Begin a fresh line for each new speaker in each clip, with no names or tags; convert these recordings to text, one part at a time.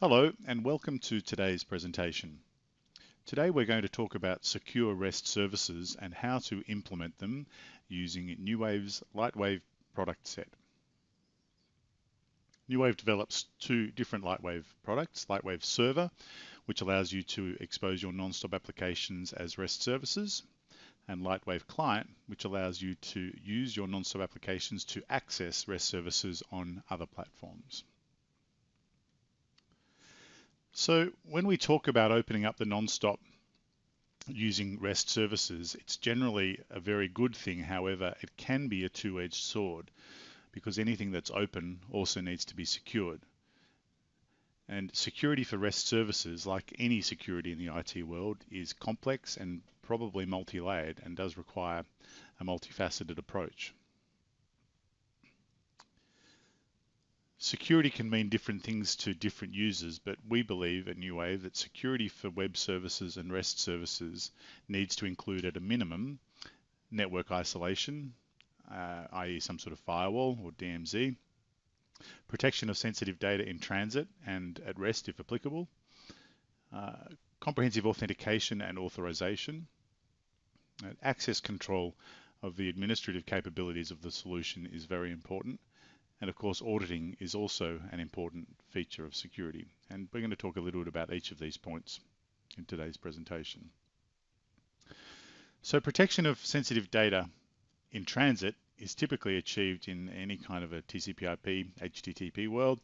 Hello and welcome to today's presentation. Today we're going to talk about secure REST services and how to implement them using NuWave's LightWave product set. NuWave develops two different LightWave products, LightWave Server, which allows you to expose your NonStop applications as REST services, and LightWave Client, which allows you to use your NonStop applications to access REST services on other platforms. So when we talk about opening up the NonStop using REST services, it's generally a very good thing. However, it can be a two-edged sword because anything that's open also needs to be secured. And security for REST services, like any security in the IT world, is complex and probably multi-layered and does require a multifaceted approach. Security can mean different things to different users, but we believe at NuWave that security for web services and REST services needs to include at a minimum network isolation, i.e. some sort of firewall or DMZ, protection of sensitive data in transit and at rest if applicable, comprehensive authentication and authorization, access control of the administrative capabilities of the solution is very important. And of course, auditing is also an important feature of security. And we're going to talk a little bit about each of these points in today's presentation. So protection of sensitive data in transit is typically achieved in any kind of a TCP/IP, HTTP world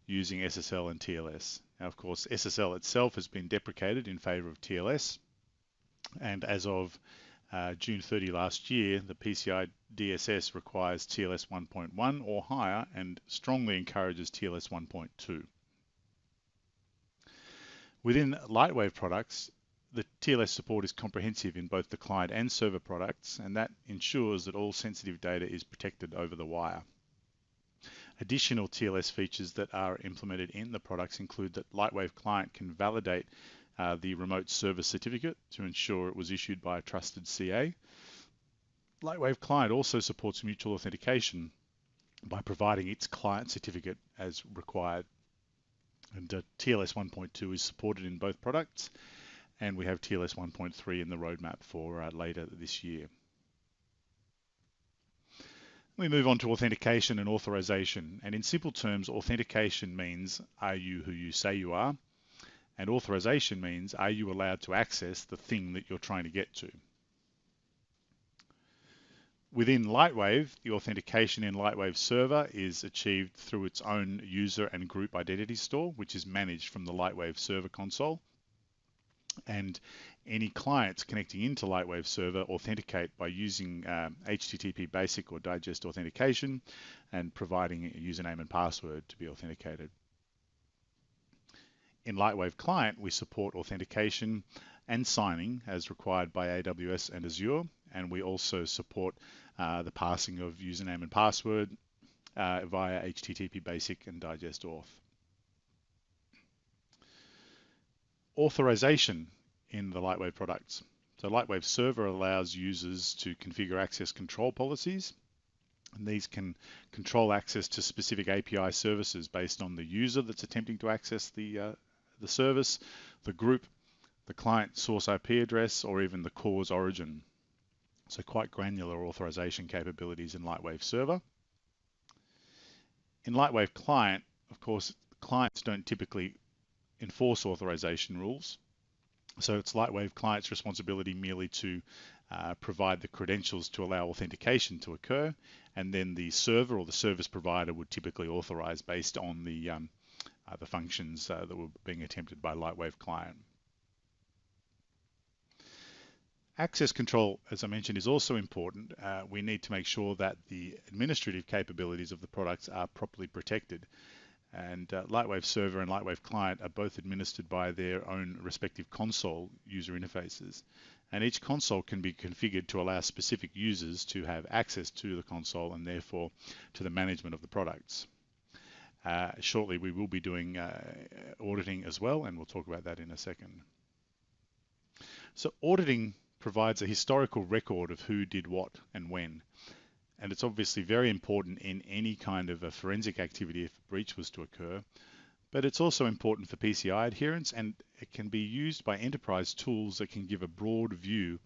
using SSL and TLS. Now, of course, SSL itself has been deprecated in favor of TLS. And as of June 30 last year, the PCI DSS requires TLS 1.1 or higher and strongly encourages TLS 1.2. Within LightWave products, the TLS support is comprehensive in both the client and server products, and that ensures that all sensitive data is protected over the wire. Additional TLS features that are implemented in the products include that LightWave Client can validate the remote server certificate to ensure it was issued by a trusted CA. LightWave Client also supports mutual authentication by providing its client certificate as required. And TLS 1.2 is supported in both products, and we have TLS 1.3 in the roadmap for later this year. We move on to authentication and authorization. And in simple terms, authentication means, are you who you say you are? And authorization means, are you allowed to access the thing that you're trying to get to? Within LightWave, the authentication in LightWave Server is achieved through its own user and group identity store, which is managed from the LightWave Server console. And any clients connecting into LightWave Server authenticate by using HTTP basic or digest authentication and providing a username and password to be authenticated. In LightWave Client, we support authentication and signing as required by AWS and Azure, and we also support the passing of username and password via HTTP basic and digest auth. Authorization in the LightWave products. So LightWave Server allows users to configure access control policies, and these can control access to specific API services based on the user that's attempting to access the service, the group, the client source IP address, or even the cause origin. So quite granular authorization capabilities in LightWave Server. In LightWave Client, of course, clients don't typically enforce authorization rules. So it's LightWave Client's responsibility merely to provide the credentials to allow authentication to occur, and then the server or the service provider would typically authorize based on the functions that were being attempted by LightWave Client. Access control, as I mentioned, is also important. We need to make sure that the administrative capabilities of the products are properly protected. And LightWave Server and LightWave Client are both administered by their own respective console user interfaces. And each console can be configured to allow specific users to have access to the console and therefore to the management of the products. Shortly, we will be doing auditing as well, and we'll talk about that in a second. So auditing provides a historical record of who did what and when. And it's obviously very important in any kind of a forensic activity if a breach was to occur. But it's also important for PCI adherence, and it can be used by enterprise tools that can give a broad view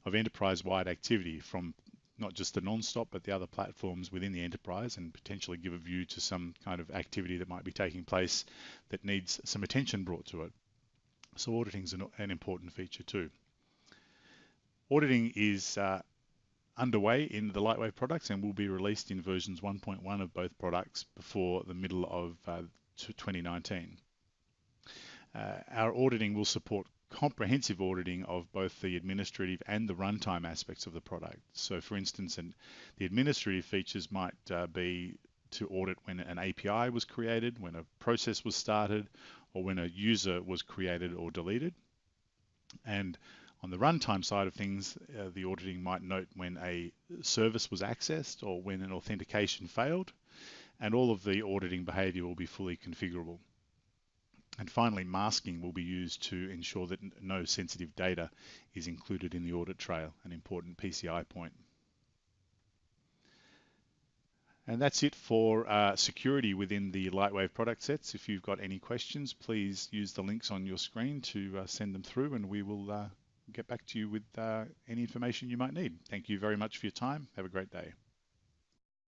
of enterprise-wide activity from not just the NonStop, but the other platforms within the enterprise, and potentially give a view to some kind of activity that might be taking place that needs some attention brought to it. So auditing is an important feature too. Auditing is underway in the LightWave products and will be released in versions 1.1 of both products before the middle of 2019. Our auditing will support comprehensive auditing of both the administrative and the runtime aspects of the product. So for instance, the administrative features might be to audit when an API was created, when a process was started, or when a user was created or deleted. And on the runtime side of things, the auditing might note when a service was accessed or when an authentication failed, and all of the auditing behavior will be fully configurable. And finally, masking will be used to ensure that no sensitive data is included in the audit trail, an important PCI point. And that's it for security within the LightWave product sets. If you've got any questions, please use the links on your screen to send them through, and we will get back to you with any information you might need. Thank you very much for your time. Have a great day.